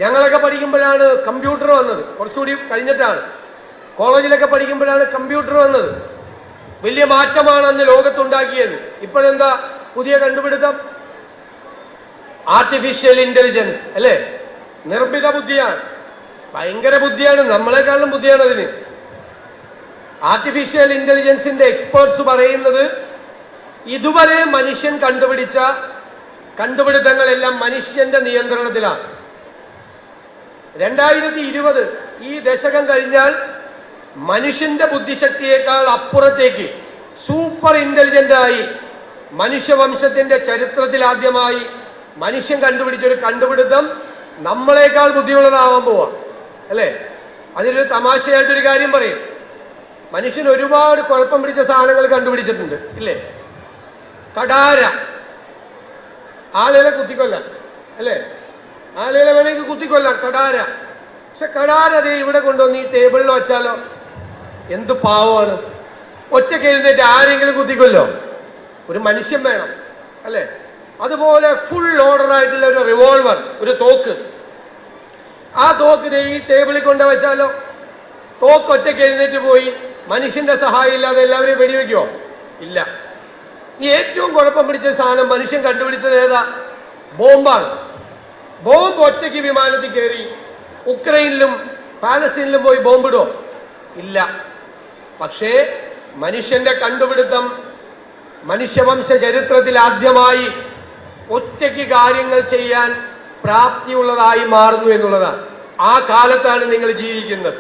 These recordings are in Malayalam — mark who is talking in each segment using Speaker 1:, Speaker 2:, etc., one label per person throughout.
Speaker 1: ഞങ്ങളൊക്കെ പഠിക്കുമ്പോഴാണ് കമ്പ്യൂട്ടർ വന്നത്, കുറച്ചുകൂടി കഴിഞ്ഞിട്ടാണ്. കോളേജിലൊക്കെ പഠിക്കുമ്പോഴാണ് കമ്പ്യൂട്ടർ വന്നത്. വലിയ മാറ്റമാണ് അന്ന് ലോകത്തുണ്ടാക്കിയത്. ഇപ്പോഴെന്താ പുതിയ കണ്ടുപിടുത്തം? ആർട്ടിഫിഷ്യൽ ഇന്റലിജൻസ് അല്ലേ? നിർമ്മിത ബുദ്ധിയാണ്, ഭയങ്കര ബുദ്ധിയാണ്, നമ്മളെക്കാളും ബുദ്ധിയാണ് അതിന്. ആർട്ടിഫിഷ്യൽ ഇന്റലിജൻസിന്റെ എക്സ്പേർട്സ് പറയുന്നത് ഇതുവരെ മനുഷ്യൻ കണ്ടുപിടിച്ച കണ്ടുപിടുത്തങ്ങളെല്ലാം മനുഷ്യന്റെ നിയന്ത്രണത്തിലാണ്. 2020 ഈ ദശകം കഴിഞ്ഞാൽ മനുഷ്യന്റെ ബുദ്ധിശക്തിയേക്കാൾ അപ്പുറത്തേക്ക് സൂപ്പർ ഇന്റലിജന്റ് ആയി മനുഷ്യവംശത്തിന്റെ ചരിത്രത്തിൽ ആദ്യമായി മനുഷ്യൻ കണ്ടുപിടിച്ചൊരു കണ്ടുപിടുത്തം നമ്മളെക്കാൾ ബുദ്ധിയുള്ളതാവാൻ പോവാ അല്ലേ? അതിലൊരു തമാശയായിട്ടൊരു കാര്യം പറയും. മനുഷ്യൻ ഒരുപാട് കുഴപ്പം പിടിച്ച സാധനങ്ങൾ കണ്ടുപിടിച്ചിട്ടുണ്ട് ഇല്ലേ? കടാര, ആളുകളെ കുത്തിക്കൊല്ലാം അല്ലേ? ആളുകളെ വേണമെങ്കിൽ കുത്തിക്കൊല്ലാം, കടാര. പക്ഷെ കടാര അതേ ഇവിടെ കൊണ്ടുവന്ന് ഈ ടേബിളിൽ വെച്ചാലോ എന്ത് പാവമാണ്. ഒറ്റയ്ക്ക് എഴുന്നേറ്റ് ആരെങ്കിലും കുത്തിക്കൊല്ലോ? ഒരു മനുഷ്യൻ വേണം അല്ലേ? അതുപോലെ ഫുൾ ഓർഡർ ആയിട്ടുള്ള ഒരു റിവോൾവർ, ഒരു തോക്ക്, ആ തോക്ക് ഈ ടേബിളിൽ കൊണ്ടു വെച്ചാലോ? തോക്ക് ഒറ്റയ്ക്ക് എഴുന്നേറ്റ് പോയി മനുഷ്യന്റെ സഹായം ഇല്ലാതെ എല്ലാവരെയും വെടിവെക്കുമോ? ഇല്ല. ഈ ഏറ്റവും കുഴപ്പം പിടിച്ച സാധനം മനുഷ്യൻ കണ്ടുപിടിച്ചത് ഏതാ? ബോംബാണ്. ബോംബ് ഒറ്റയ്ക്ക് വിമാനത്തിൽ കയറി ഉക്രൈനിലും പാലസ്തീനിലും പോയി ബോംബിടോ? ഇല്ല. പക്ഷേ മനുഷ്യന്റെ കണ്ടുപിടുത്തം മനുഷ്യവംശ ചരിത്രത്തിൽ ആദ്യമായി ഒറ്റയ്ക്ക് കാര്യങ്ങൾ ചെയ്യാൻ പ്രാപ്തിയുള്ളതായി മാറുന്നു എന്നുള്ളതാണ്. ആ കാലത്താണ് നിങ്ങൾ ജീവിക്കുന്നത്.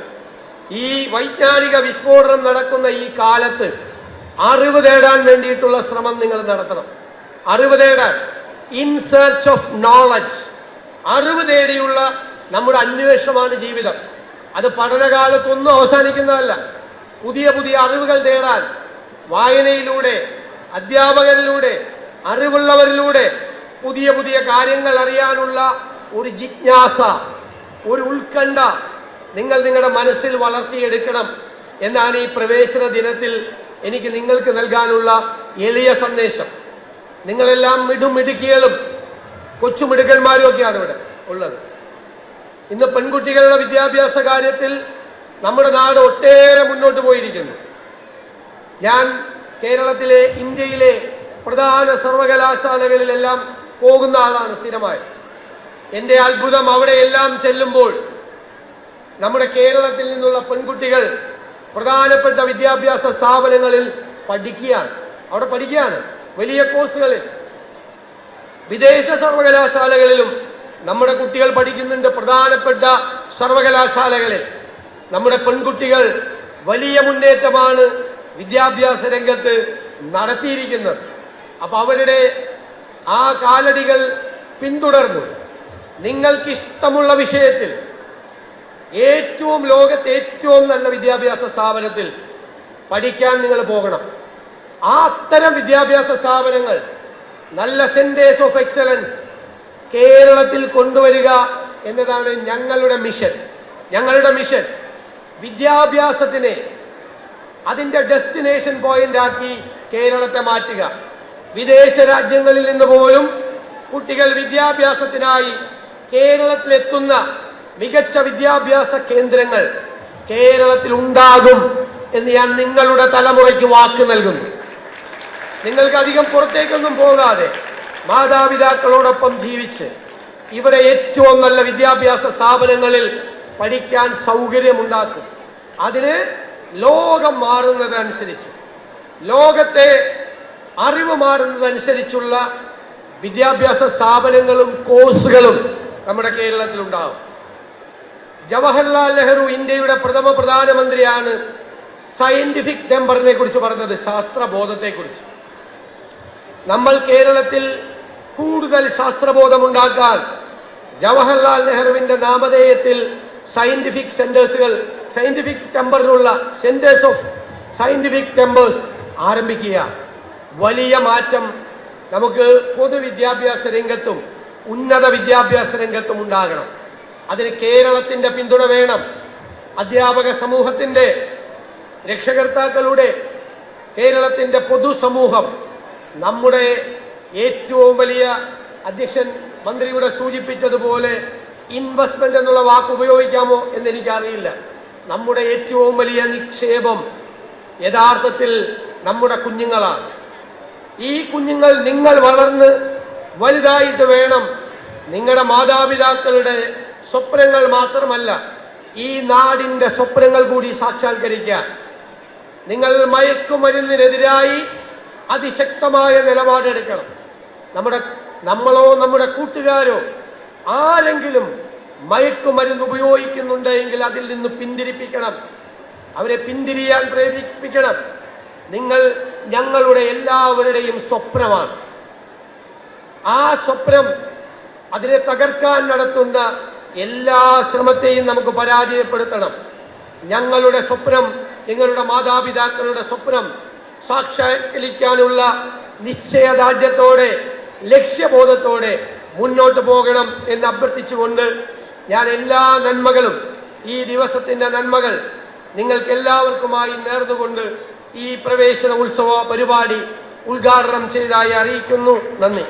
Speaker 1: ഈ വൈജ്ഞാനിക വിസ്ഫോടനം നടക്കുന്ന ഈ കാലത്ത് അറിവ് തേടാൻ വേണ്ടിയിട്ടുള്ള ശ്രമം നിങ്ങൾ നടത്തണം. അറിവ് തേടാൻ, ഇൻ സെർച്ച് ഓഫ് നോളജ്, അറിവ് തേടിയുള്ള നമ്മുടെ അന്വേഷണമാണ് ജീവിതം. അത് പഠനകാലത്തൊന്നും അവസാനിക്കുന്നതല്ല. പുതിയ പുതിയ അറിവുകൾ തേടാൻ വായനയിലൂടെ, അധ്യാപകരിലൂടെ, അറിവുള്ളവരിലൂടെ പുതിയ പുതിയ കാര്യങ്ങൾ അറിയാനുള്ള ഒരു ജിജ്ഞാസ, ഒരു ഉത്കണ്ഠ നിങ്ങൾ നിങ്ങളുടെ മനസ്സിൽ വളർത്തിയെടുക്കണം എന്നാണ് ഈ പ്രവേശന ദിനത്തിൽ എനിക്ക് നിങ്ങൾക്ക് നൽകാനുള്ള എളിയ സന്ദേശം. നിങ്ങളെല്ലാം മിടുമിടുക്കികളും കൊച്ചുമിടുക്കന്മാരും ഒക്കെയാണ് ഇവിടെ ഉള്ളത്. ഇന്ന് പെൺകുട്ടികളുടെ വിദ്യാഭ്യാസ കാര്യത്തിൽ നമ്മുടെ നാട് ഒട്ടേറെ മുന്നോട്ട് പോയിരിക്കുന്നു. ഞാൻ കേരളത്തിലെ, ഇന്ത്യയിലെ പ്രധാന സർവകലാശാലകളിലെല്ലാം പോകുന്ന ആളാണ് സ്ഥിരമായി. എൻ്റെ അത്ഭുതം, അവിടെയെല്ലാം ചെല്ലുമ്പോൾ നമ്മുടെ കേരളത്തിൽ നിന്നുള്ള പെൺകുട്ടികൾ പ്രധാനപ്പെട്ട വിദ്യാഭ്യാസ സ്ഥാപനങ്ങളിൽ പഠിക്കുകയാണ്. അവിടെ പഠിക്കുകയാണ് വലിയ കോഴ്സുകളിൽ. വിദേശ സർവകലാശാലകളിലും നമ്മുടെ കുട്ടികൾ പഠിക്കുന്നുണ്ട്. പ്രധാനപ്പെട്ട സർവകലാശാലകളിൽ നമ്മുടെ പെൺകുട്ടികൾ വലിയ മുന്നേറ്റമാണ് വിദ്യാഭ്യാസ രംഗത്ത് നടത്തിയിരിക്കുന്നത്. അപ്പൊ അവരുടെ ആ കാലടികൾ പിന്തുടർന്നു നിങ്ങൾക്കിഷ്ടമുള്ള വിഷയത്തിൽ ഏറ്റവും ലോകത്തെ ഏറ്റവും നല്ല വിദ്യാഭ്യാസ സ്ഥാപനത്തിൽ പഠിക്കാൻ നിങ്ങൾ പോകണം. ആ അത്തരം വിദ്യാഭ്യാസ സ്ഥാപനങ്ങൾ, നല്ല സെന്റേഴ്സ് ഓഫ് എക്സലൻസ് കേരളത്തിൽ കൊണ്ടുവരിക എന്നതാണ് ഞങ്ങളുടെ മിഷൻ. ഞങ്ങളുടെ മിഷൻ വിദ്യാഭ്യാസത്തിനെ അതിൻ്റെ ഡെസ്റ്റിനേഷൻ പോയിന്റ് ആക്കി കേരളത്തെ മാറ്റുക. വിദേശ രാജ്യങ്ങളിൽ നിന്ന് പോലും കുട്ടികൾ വിദ്യാഭ്യാസത്തിനായി കേരളത്തിലെത്തുന്ന മികച്ച വിദ്യാഭ്യാസ കേന്ദ്രങ്ങൾ കേരളത്തിൽ ഉണ്ടാകും എന്ന് ഞാൻ നിങ്ങളുടെ തലമുറയ്ക്ക് വാക്ക് നൽകുന്നു. നിങ്ങൾക്ക് അധികം പുറത്തേക്കൊന്നും പോകാതെ മാതാപിതാക്കളോടൊപ്പം ജീവിച്ച് ഇവിടെ ഏറ്റവും നല്ല വിദ്യാഭ്യാസ സ്ഥാപനങ്ങളിൽ പഠിക്കാൻ സൗകര്യമുണ്ടാക്കും. അതിന് ലോകം മാറുന്നതനുസരിച്ച്, ലോകത്തെ അറിവ് മാറുന്നതനുസരിച്ചുള്ള വിദ്യാഭ്യാസ സ്ഥാപനങ്ങളും കോഴ്സുകളും നമ്മുടെ കേരളത്തിലുണ്ടാകും. ജവഹർലാൽ നെഹ്റു ഇന്ത്യയുടെ പ്രഥമ പ്രധാനമന്ത്രിയാണ് സയന്റിഫിക് ടെമ്പറിനെ കുറിച്ച് പറഞ്ഞത്, ശാസ്ത്രബോധത്തെക്കുറിച്ച്. നമ്മൾ കേരളത്തിൽ കൂടുതൽ ശാസ്ത്രബോധമുണ്ടാക്കാൻ ജവഹർലാൽ നെഹ്റുവിൻ്റെ നാമധേയത്തിൽ സയന്റിഫിക് സെന്റേഴ്സുകൾ, സയന്റിഫിക് ടെമ്പറിനുള്ള സെന്റേഴ്സ് ഓഫ് സയന്റിഫിക് ടെമ്പേഴ്സ് ആരംഭിക്കുക. വലിയ മാറ്റം നമുക്ക് പൊതുവിദ്യാഭ്യാസ രംഗത്തും ഉന്നത വിദ്യാഭ്യാസ രംഗത്തും ഉണ്ടാകണം. അതിന് കേരളത്തിൻ്റെ പിന്തുണ വേണം. അധ്യാപക സമൂഹത്തിൻ്റെ, രക്ഷകർത്താക്കളുടെ, കേരളത്തിൻ്റെ പൊതുസമൂഹം, നമ്മുടെ ഏറ്റവും വലിയ അധ്യക്ഷൻ മന്ത്രിയുടെ സൂചിപ്പിച്ചതുപോലെ ഇൻവെസ്റ്റ്മെന്റ് എന്നുള്ള വാക്ക് ഉപയോഗിക്കാമോ എന്നെനിക്കറിയില്ല. നമ്മുടെ ഏറ്റവും വലിയ നിക്ഷേപം യഥാർത്ഥത്തിൽ നമ്മുടെ കുഞ്ഞുങ്ങളാണ്. ഈ കുഞ്ഞുങ്ങൾ നിങ്ങൾ വളർന്ന് വലുതായിട്ട് വേണം നിങ്ങളുടെ മാതാപിതാക്കളുടെ സ്വപ്നങ്ങൾ മാത്രമല്ല ഈ നാടിൻ്റെ സ്വപ്നങ്ങൾ കൂടി സാക്ഷാത്കരിക്കാൻ. നിങ്ങൾ മയക്കുമരുന്നിനെതിരായി അതിശക്തമായ നിലപാടെടുക്കണം. നമ്മളോ നമ്മുടെ കൂട്ടുകാരോ ആരെങ്കിലും മയക്കുമരുന്ന് ഉപയോഗിക്കുന്നുണ്ടെങ്കിൽ അതിൽ നിന്ന് പിന്തിരിപ്പിക്കണം, അവരെ പിന്തിരിയാൻ പ്രേരിപ്പിക്കണം. നിങ്ങൾ ഞങ്ങളുടെ എല്ലാവരുടെയും സ്വപ്നമാണ്. ആ സ്വപ്നം അതിനെ തകർക്കാൻ നടത്തുന്ന എല്ലാ ശ്രമത്തെയും നമുക്ക് പരാജയപ്പെടുത്തണം. ഞങ്ങളുടെ സ്വപ്നം, നിങ്ങളുടെ മാതാപിതാക്കളുടെ സ്വപ്നം സാക്ഷാത്കരിക്കാനുള്ള നിശ്ചയദാർഢ്യത്തോടെ ലക്ഷ്യബോധത്തോടെ മുന്നോട്ട് പോകണം എന്ന് അഭ്യർത്ഥിച്ചുകൊണ്ട് ഞാൻ എല്ലാ നന്മകളും, ഈ ദിവസത്തിൻ്റെ നന്മകൾ നിങ്ങൾക്ക് എല്ലാവർക്കുമായി നേർന്നുകൊണ്ട് ഈ പ്രവേശന ഉത്സവ പരിപാടി ഉദ്ഘാടനം ചെയ്തതായി അറിയിക്കുന്നു. നന്ദി.